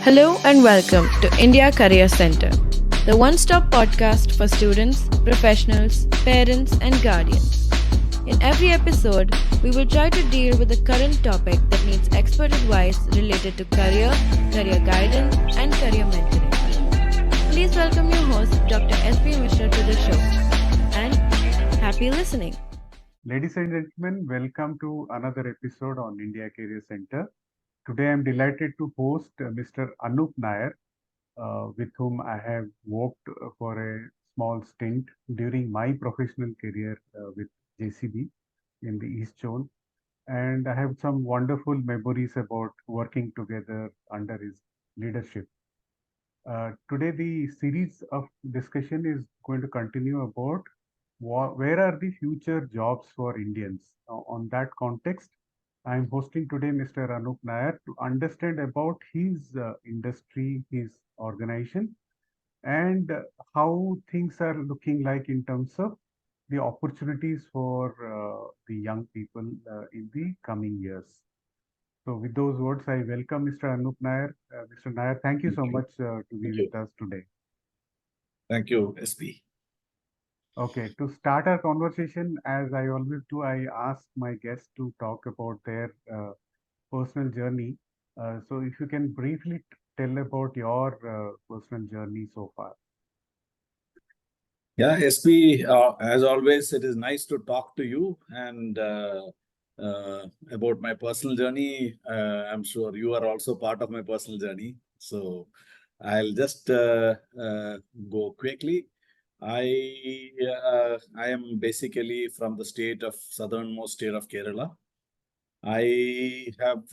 Hello and welcome to India Career Center, the one-stop podcast for students, professionals, parents and guardians. In every episode, we will try to deal with a current topic that needs expert advice related to career guidance and career mentoring. Please welcome your host, Dr. S.P. Mishra to the show and happy listening. Ladies and gentlemen, welcome to another episode on India Career Center. Today I'm delighted to host Mr. Anup Nair, with whom I have worked for a small stint during my professional career with JCB in the East Zone. And I have some wonderful memories about working together under his leadership. Today, the series of discussion is going to continue about where are the future jobs for Indians. On that context, I am hosting today Mr. Anup Nair to understand about his industry, his organization, and how things are looking like in terms of the opportunities for the young people in the coming years. So, with those words, I welcome Mr. Anup Nair. Mr. Nair, thank you Thank so you. much to be Thank with you. us today. Thank you, SP. Okay, to start our conversation, as I always do, I ask my guests to talk about their personal journey. So, if you can briefly tell about your personal journey so far. Yeah, SP, as always, it is nice to talk to you and about my personal journey. I'm sure you are also part of my personal journey. So I'll just go quickly. I am basically from the state of southernmost state of Kerala. I have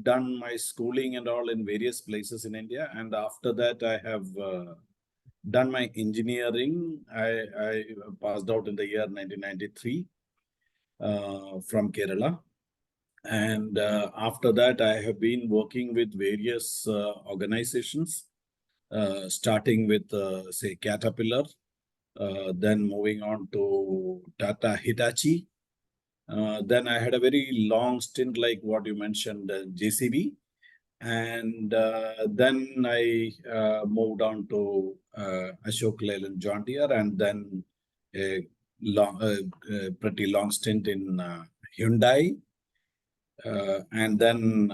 done my schooling and all in various places in India, and after that, I have done my engineering. I passed out in the year 1993 from Kerala, and after that, I have been working with various organizations, starting with say Caterpillar, then moving on to Tata Hitachi. Then I had a very long stint, like what you mentioned, JCB. And then I moved on to Ashok Leyland John Deere, and then a pretty long stint in Hyundai. And then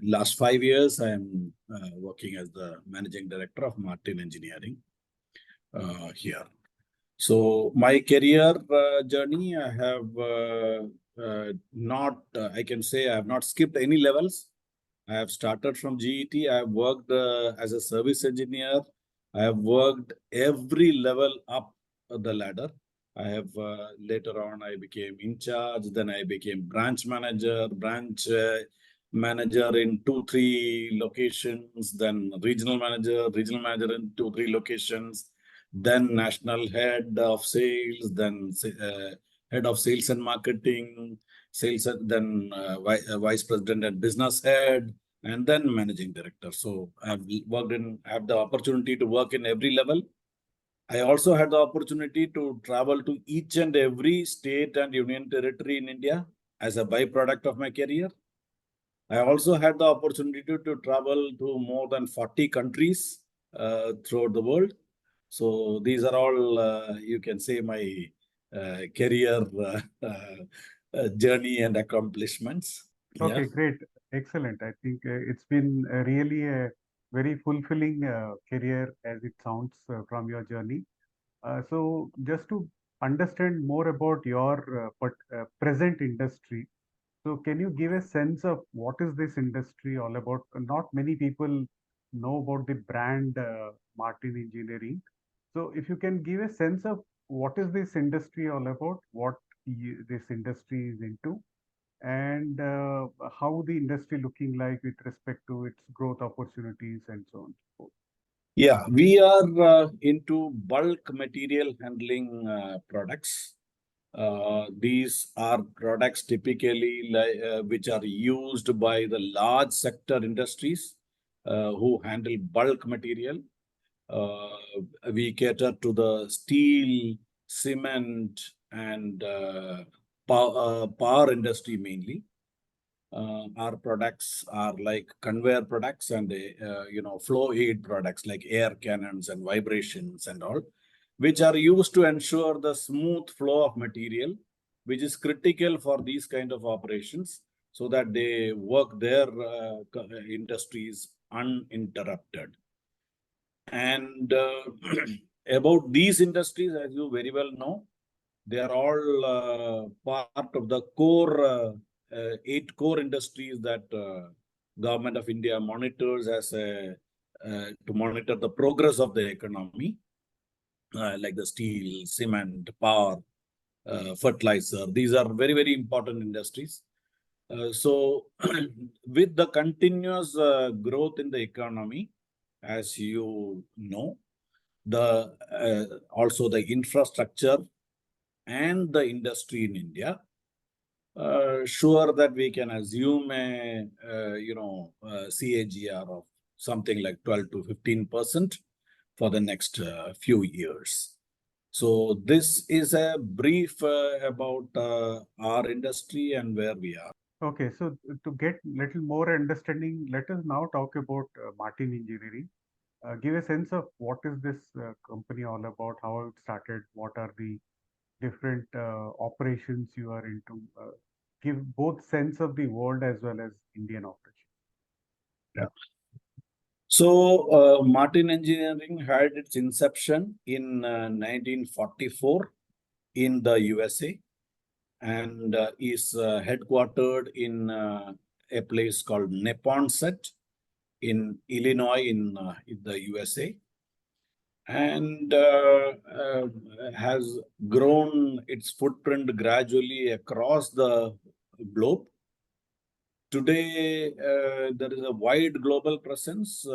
last 5 years, I am working as the managing director of Martin Engineering here. So my career journey, I have I can say I have not skipped any levels. I have started from GET. I have worked as a service engineer. I have worked every level up the ladder. I have later on, I became in charge. Then I became branch manager in 2, 3 locations. Then regional manager in 2, 3 locations. Then national head of sales. Then head of sales and marketing. Then vice president and business head, and then managing director. So I have the opportunity to work in every level. I also had the opportunity to travel to each and every state and union territory in India as a byproduct of my career. I also had the opportunity to travel to more than 40 countries throughout the world. So these are all, you can say, my career journey and accomplishments. Yeah. Okay, great. Excellent. I think it's been really a very fulfilling career as it sounds from your journey. So, just to understand more about your present industry, so can you give a sense of what is this industry all about? Not many people know about the brand Martin Engineering. So, if you can give a sense of what is this industry all about, what this industry is into, and how the industry looking like with respect to its growth opportunities and so on and so forth. Yeah, we are into bulk material handling products. These are products typically which are used by the large sector industries who handle bulk material. Uh, we cater to the steel, cement, and power industry mainly. Our products are like conveyor products and flow aid products like air cannons and vibrations and all, which are used to ensure the smooth flow of material, which is critical for these kind of operations, so that they work their industries uninterrupted. And about these industries, as you very well know, they are all part of the core 8 core industries that government of India monitors as to monitor the progress of the economy, like the steel, cement, power, fertilizer. These are very, very important industries. So with the continuous growth in the economy, as you know, the also the infrastructure and the industry in India, sure that we can assume a CAGR of something like 12 to 15% for the next few years. So this is a brief about our industry and where we are. Okay, so to get little more understanding, let us now talk about Martin Engineering. Give a sense of what is this company all about, how it started, what are the different operations you are into. Give both sense of the world as well as Indian operation. Yeah. So Martin Engineering had its inception in 1944 in the USA, and is headquartered in a place called Neponset in Illinois in the USA, and has grown its footprint gradually across the globe. Today, there is a wide global presence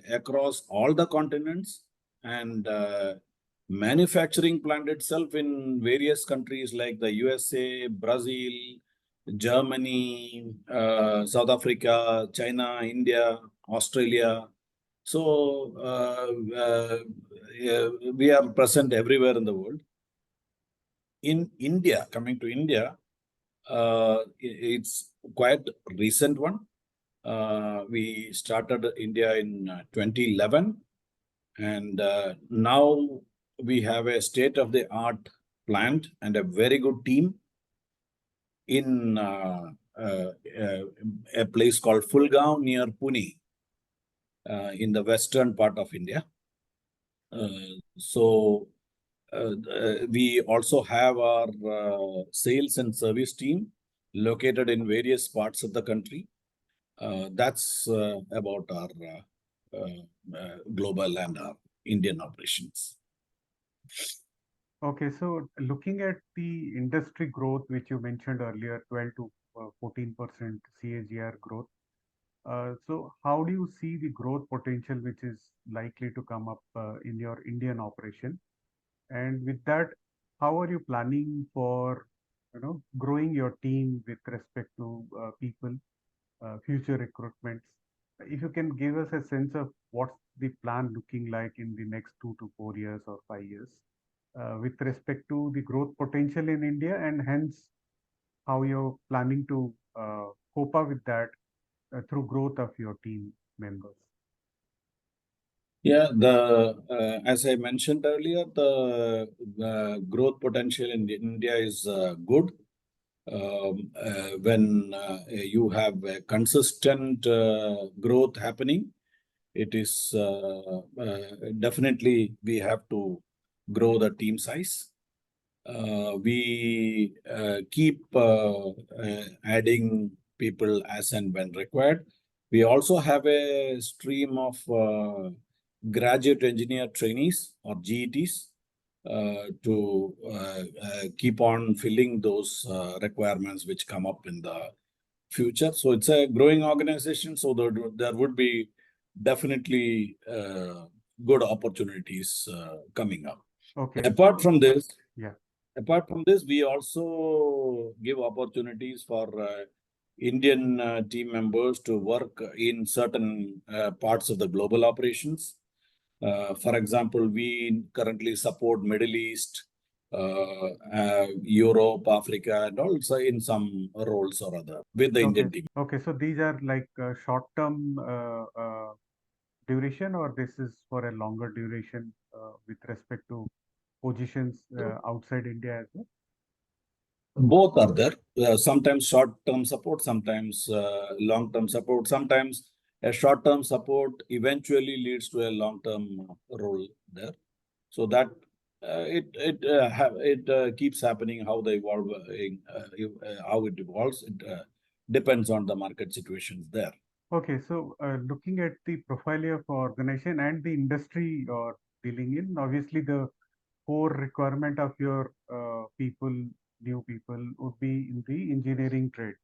across all the continents, and manufacturing plant itself in various countries like the USA, Brazil, Germany, South Africa, China, India, Australia. So we are present everywhere in the world. In India, coming to India, it's quite recent one. We started India in 2011, and now we have a state-of-the-art plant and a very good team in a place called Fulgaon near Pune, in the western part of India. So we also have our sales and service team located in various parts of the country. That's about our global and our Indian operations. Okay, so looking at the industry growth, which you mentioned earlier, 12 to 14% CAGR growth. So how do you see the growth potential which is likely to come up in your Indian operation? And with that, how are you planning for growing your team with respect to people, future recruitments? If you can give us a sense of what's the plan looking like in the next 2 to 4 years or 5 years, with respect to the growth potential in India, and hence how you're planning to cope up with that through growth of your team members. Yeah, as I mentioned earlier, the growth potential in India is good. When you have a consistent growth happening, it is definitely we have to grow the team size. We keep adding people as and when required. We also have a stream of graduate engineer trainees or GETs to keep on filling those requirements which come up in the future. So it's a growing organization, so there would be definitely good opportunities coming up. Okay. Apart from this, yeah. Apart from this, we also give opportunities for Indian team members to work in certain parts of the global operations. For example, we currently support Middle East, Europe, Africa, and also in some roles or other with the Indian team. Okay, so these are like short-term duration, or this is for a longer duration with respect to positions outside India as well? Both are there. Sometimes short-term support, sometimes long-term support. Sometimes a short-term support eventually leads to a long-term role there. So that it keeps happening. How they evolve, how it evolves, it depends on the market situations there. Okay, so looking at the profile of organization and the industry you're dealing in, obviously the core requirement of your people, new people, would be in the engineering trade.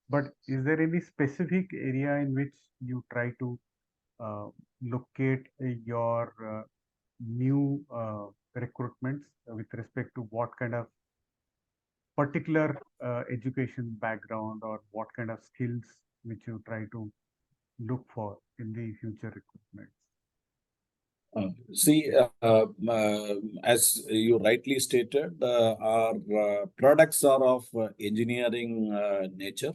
But is there any specific area in which you try to uh, locate your new recruitments with respect to what kind of particular education background or what kind of skills which you try to look for in the future recruitments? See, as you rightly stated, our products are of engineering nature.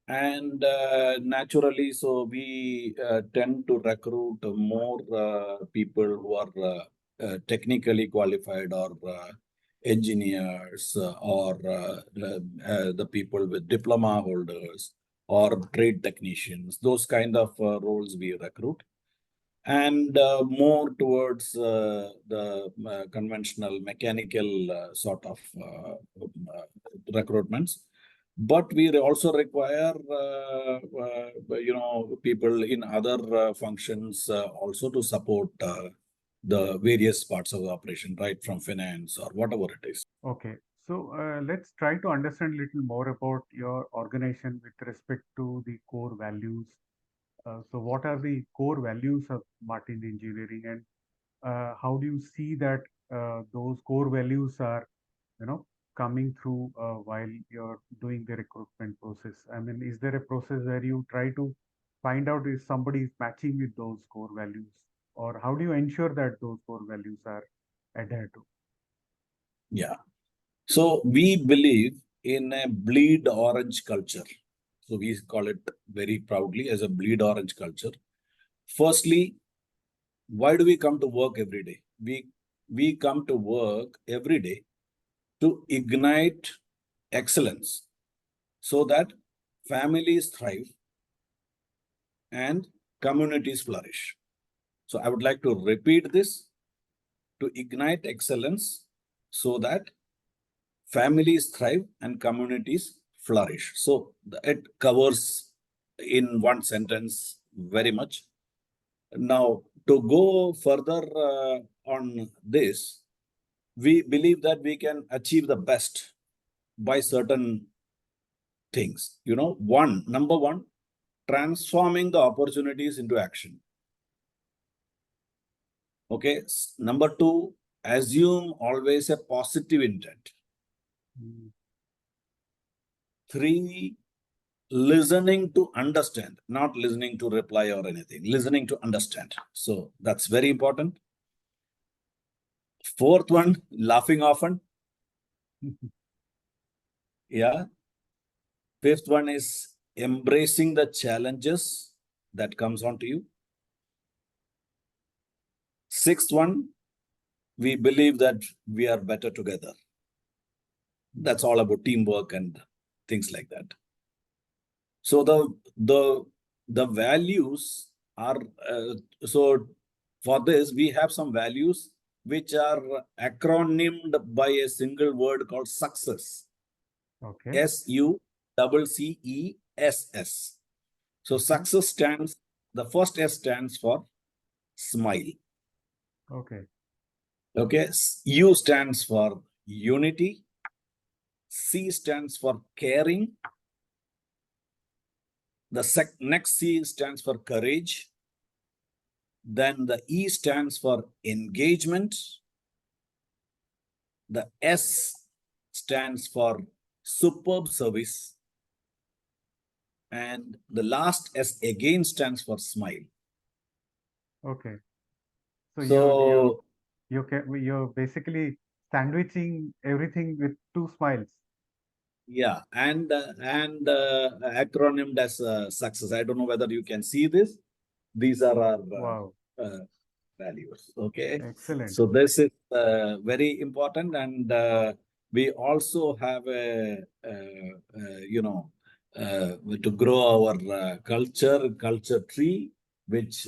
And naturally, so we tend to recruit more people who are technically qualified or engineers or the people with diploma holders or trade technicians. Those kind of roles we recruit. And more towards the conventional mechanical sort of recruitments. But we also require, people in other functions also to support the various parts of the operation, right from finance or whatever it is. Okay, so let's try to understand a little more about your organization with respect to the core values. So what are the core values of Martin Engineering, and how do you see that those core values are, coming through while you're doing the recruitment process? I mean, is there a process where you try to find out if somebody is matching with those core values, or how do you ensure that those core values are adhered to? Yeah. So we believe in a bleed orange culture. So we call it very proudly as a bleed orange culture. Firstly, why do we come to work every day? We come to work every day to ignite excellence so that families thrive and communities flourish. So I would like to repeat this: to ignite excellence so that families thrive and communities flourish. So it covers in one sentence very much. Now, to go further on this, we believe that we can achieve the best by certain things. Number one, transforming the opportunities into action. Okay. Number two, assume always a positive intent. Mm. Three, listening to understand, not listening to reply or anything, listening to understand. So that's very important. Fourth one, laughing often. Yeah. Fifth one is embracing the challenges that comes onto you. Sixth one, we believe that we are better together. That's all about teamwork and things like that. So the values are so for this we have some values which are acronymed by a single word called success. Okay. SUCCESS. So success stands, the first S stands for smile. Okay. Okay. U stands for unity. C stands for caring. The next C stands for courage. Then the E stands for engagement. The S stands for superb service. And the last S again stands for smile. Okay. So So you basically sandwiching everything with two smiles. Yeah, and acronym as success. I don't know whether you can see this. These are our Wow, values. Okay, excellent. so this is very important, and we also have to grow our culture tree, which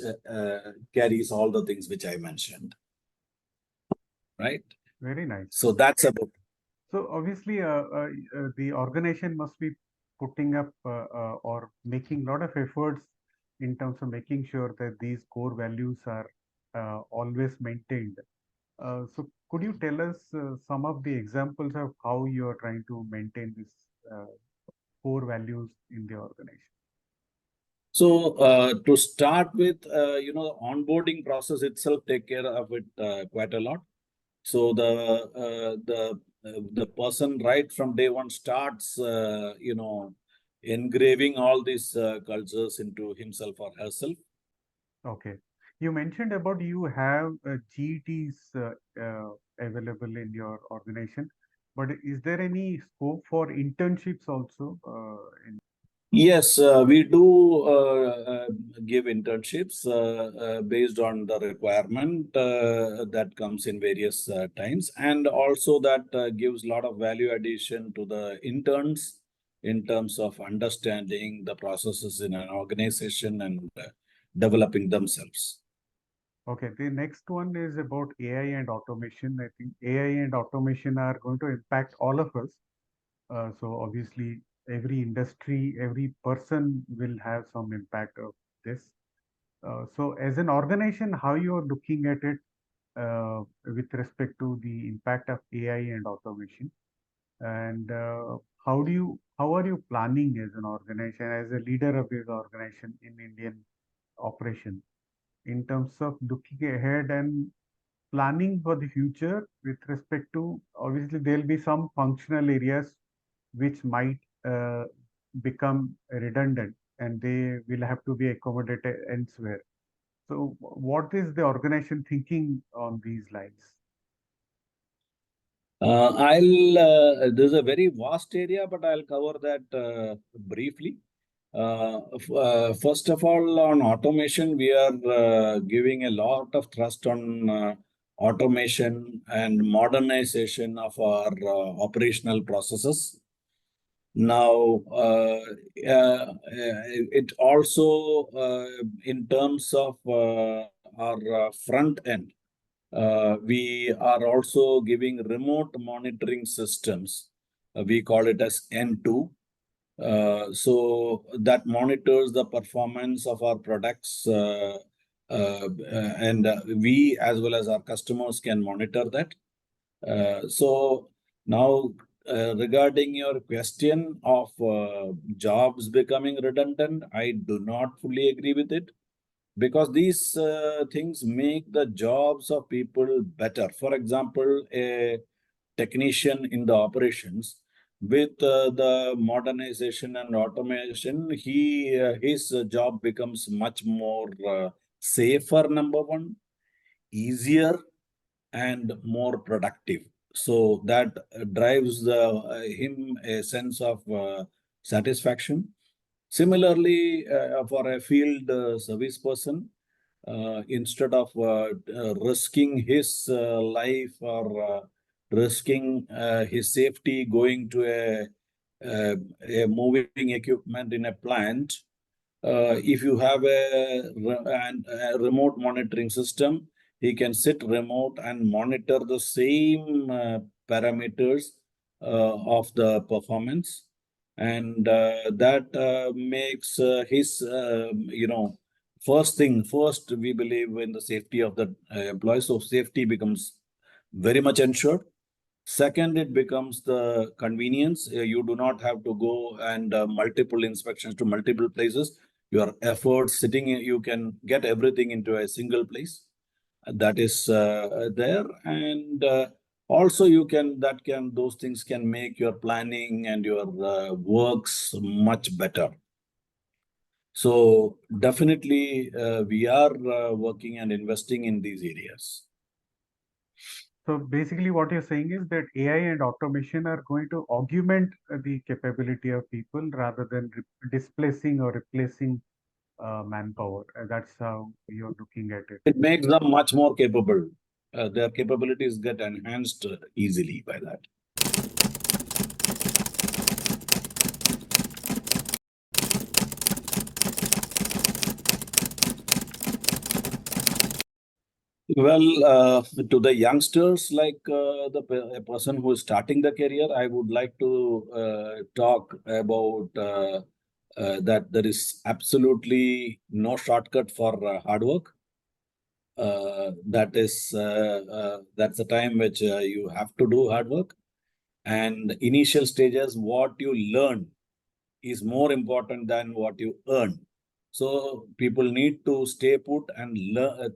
carries all the things which I mentioned, right? Very nice. So that's about. So obviously, the organization must be putting up or making a lot of efforts in terms of making sure that these core values are always maintained. So could you tell us some of the examples of how you are trying to maintain this uh, core values in the organization? So to start with, the onboarding process itself take care of it quite a lot. So the person right from day one starts, engraving all these cultures into himself or herself. Okay. You mentioned about you have GETs available in your organization, but is there any scope for internships also in? Yes, we do give internships based on the requirement that comes in various times, and also that gives a lot of value addition to the interns in terms of understanding the processes in an organization and developing themselves. Okay, the next one is about AI and automation. I think AI and automation are going to impact all of us. So obviously, every industry, every person will have some impact of this. So as an organization, how you are looking at it with respect to the impact of AI and automation, and how are you planning as an organization, as a leader of this organization in Indian operation, in terms of looking ahead and planning for the future with respect to, obviously there'll be some functional areas which might become redundant and they will have to be accommodated elsewhere. So what is the organization thinking on these lines? This is a very vast area, but I'll cover that briefly. First of all, on automation, we are giving a lot of thrust on automation and modernization of our operational processes. Now, it also, in terms of our front end, we are also giving remote monitoring systems. We call it as N2. So that monitors the performance of our products, and we, as well as our customers, can monitor that. So now, regarding your question of jobs becoming redundant, I do not fully agree with it, because these things make the jobs of people better. For example, a technician in the operations, with the modernization and automation, his job becomes much more safer, number one, easier, and more productive. So that drives him a sense of satisfaction. Similarly, for a field service person, instead of risking his life or risking his safety going to a moving equipment in a plant, if you have a remote monitoring system, he can sit remote and monitor the same parameters of the performance, and that makes his first we believe in the safety of the employee, so safety becomes very much ensured. Second, it becomes the convenience. You do not have to go and multiple inspections to multiple places. Your efforts sitting, you can get everything into a single place. That is there, and also those things can make your planning and your works much better. So definitely, we are working and investing in these areas. So basically, what you're saying is that AI and automation are going to augment the capability of people rather than displacing or replacing manpower. That's how you're looking at it. It makes them much more capable. Their capabilities get enhanced easily by that. Well, to the youngsters, like a person who is starting the career, I would like to talk about that there is absolutely no shortcut for hard work. That's the time which you have to do hard work. And initial stages, what you learn is more important than what you earn. So people need to stay put and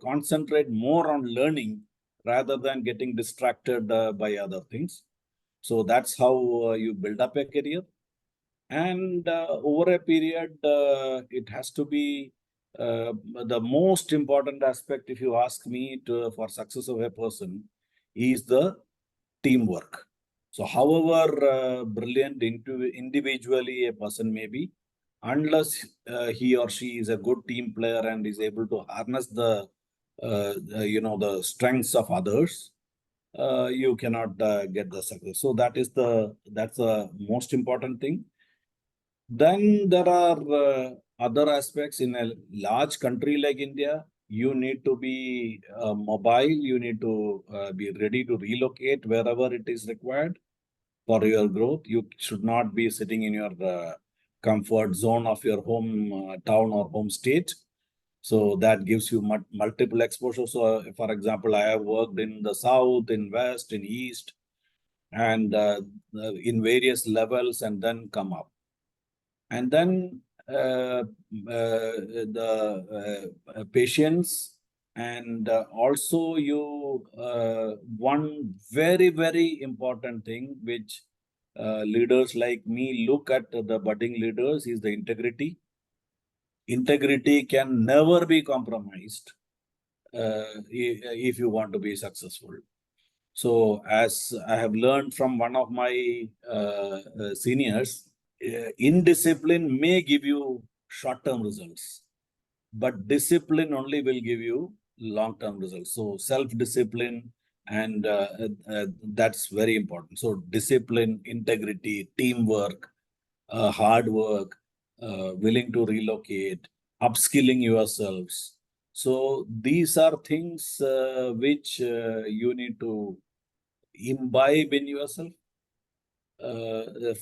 concentrate more on learning rather than getting distracted by other things. So that's how you build up a career. And over a period, it has to be the most important aspect, if you ask me, for success of a person, is the teamwork. So, however brilliant individually a person may be, unless he or she is a good team player and is able to harness the strengths of others, you cannot get the success. So that's the most important thing. Then there are other aspects in a large country like India. You need to be mobile. You need to be ready to relocate wherever it is required for your growth. You should not be sitting in your comfort zone of your home town or home state. So that gives you multiple exposure. So, for example, I have worked in the south, in west, in east, and in various levels, and then come up. And then the patience, and also you one very important thing which leaders like me look at the budding leaders is the integrity. Integrity can never be compromised if you want to be successful. So, as I have learned from one of my seniors, indiscipline may give you short-term results, but discipline only will give you long-term results. So, self-discipline, and that's very important. So, discipline, integrity, teamwork, hard work, willing to relocate, upskilling yourselves. So these are things which you need to imbibe in yourself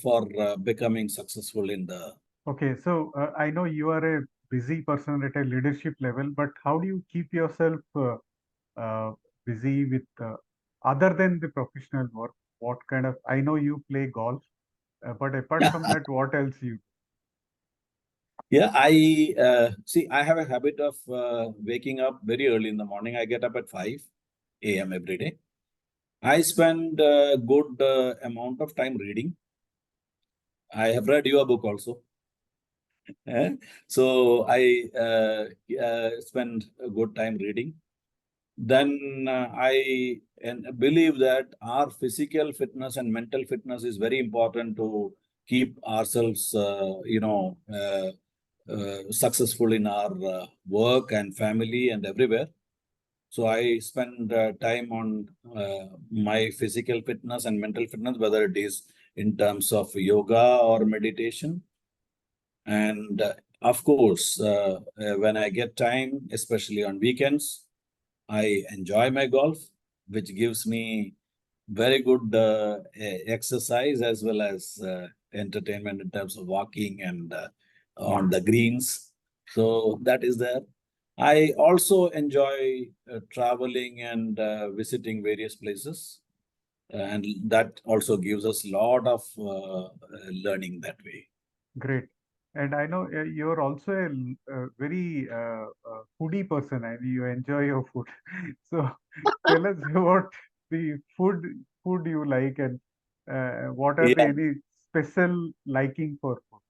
for becoming successful in the. Okay, so I know you are a busy person at a leadership level, but how do you keep yourself busy with other than the professional work? What kind of, I know you play golf, but apart from that, what else you? Yeah, I see. I have a habit of waking up very early in the morning. I get up at 5 a.m. every day. I spend a good amount of time reading. I have read your book also. So I spend a good time reading. Then I believe that our physical fitness and mental fitness is very important to keep ourselves, successful in our work and family and everywhere. So I spend time on my physical fitness and mental fitness, whether it is in terms of yoga or meditation. And of course, when I get time, especially on weekends, I enjoy my golf, which gives me very good exercise as well as entertainment in terms of walking and on the greens. So that is there. I also enjoy traveling and visiting various places, and that also gives us a lot of learning that way. Great. And I know you're also a very foodie person. I mean, you enjoy your food. So tell us what the food you like, and what are the Yeah, any special liking for food?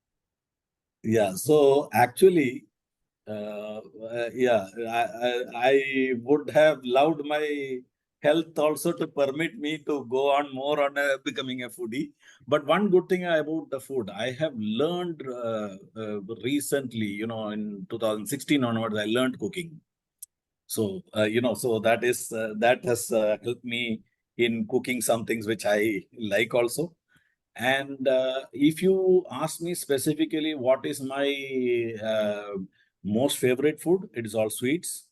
yeah. So actually, yeah, I would have loved my health also to permit me to go on more on becoming a foodie. But one good thing about the food, I have learned recently, in 2016 onwards, I learned cooking. So, so that has helped me in cooking some things which I like also. And if you ask me specifically what is my most favorite food, it is all sweets.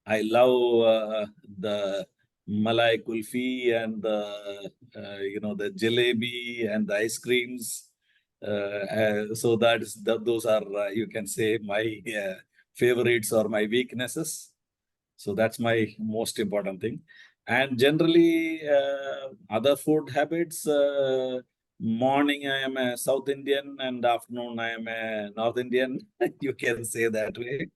I love the malai kulfi and the jalebi and the ice creams. So those are you can say my favorites or my weaknesses. So that's my most important thing. And generally, other food habits. Morning, I am a South Indian, and afternoon, I am a North Indian. You can say that way.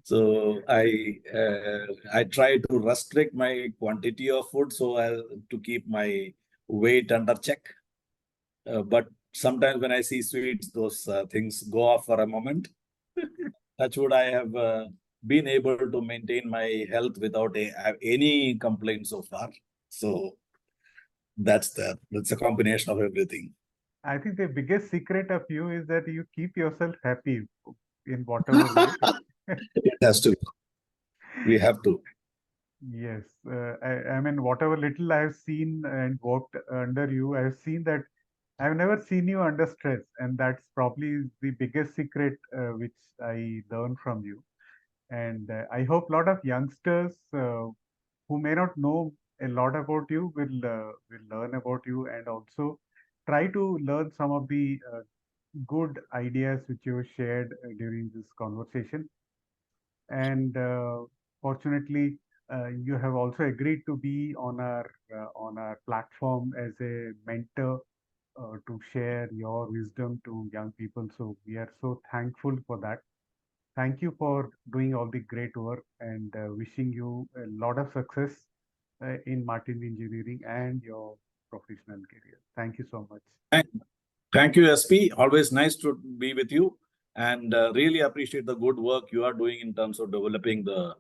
So I try to restrict my quantity of food so as to keep my weight under check. But sometimes when I see sweets, those things go off for a moment. That's what I have been able to maintain my health without any complaints so far. So that's a combination of everything. I think the biggest secret of you is that you keep yourself happy in whatever way. It has to. We have to. Yes, I mean, whatever little I have seen and worked under you, I have seen that I've never seen you under stress, and that's probably the biggest secret which I learned from you. And I hope a lot of youngsters who may not know a lot about you will learn about you and also try to learn some of the good ideas which you shared during this conversation. And fortunately, you have also agreed to be on our platform as a mentor to share your wisdom to young people. So we are so thankful for that. Thank you for doing all the great work and wishing you a lot of success in Martin Engineering and your professional career. Thank you so much. Thank you, SP. Always nice to be with you, and really appreciate the good work you are doing in terms of developing the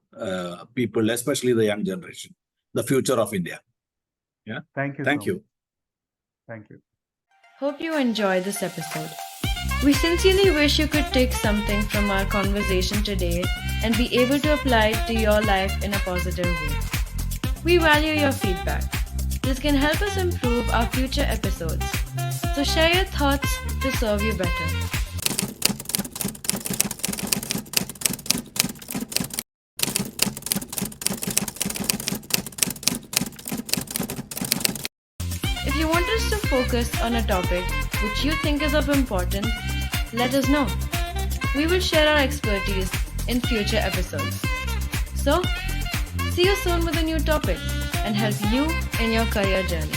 people, especially the young generation, the future of India. Yeah. Thank you. Thank you. Much. Thank you. Hope you enjoyed this episode. We sincerely wish you could take something from our conversation today and be able to apply it to your life in a positive way. We value your feedback. This can help us improve our future episodes. So share your thoughts to serve you better. If you want us to focus on a topic which you think is of importance, let us know. We will share our expertise in future episodes. So, see you soon with a new topic and help you in your career journey.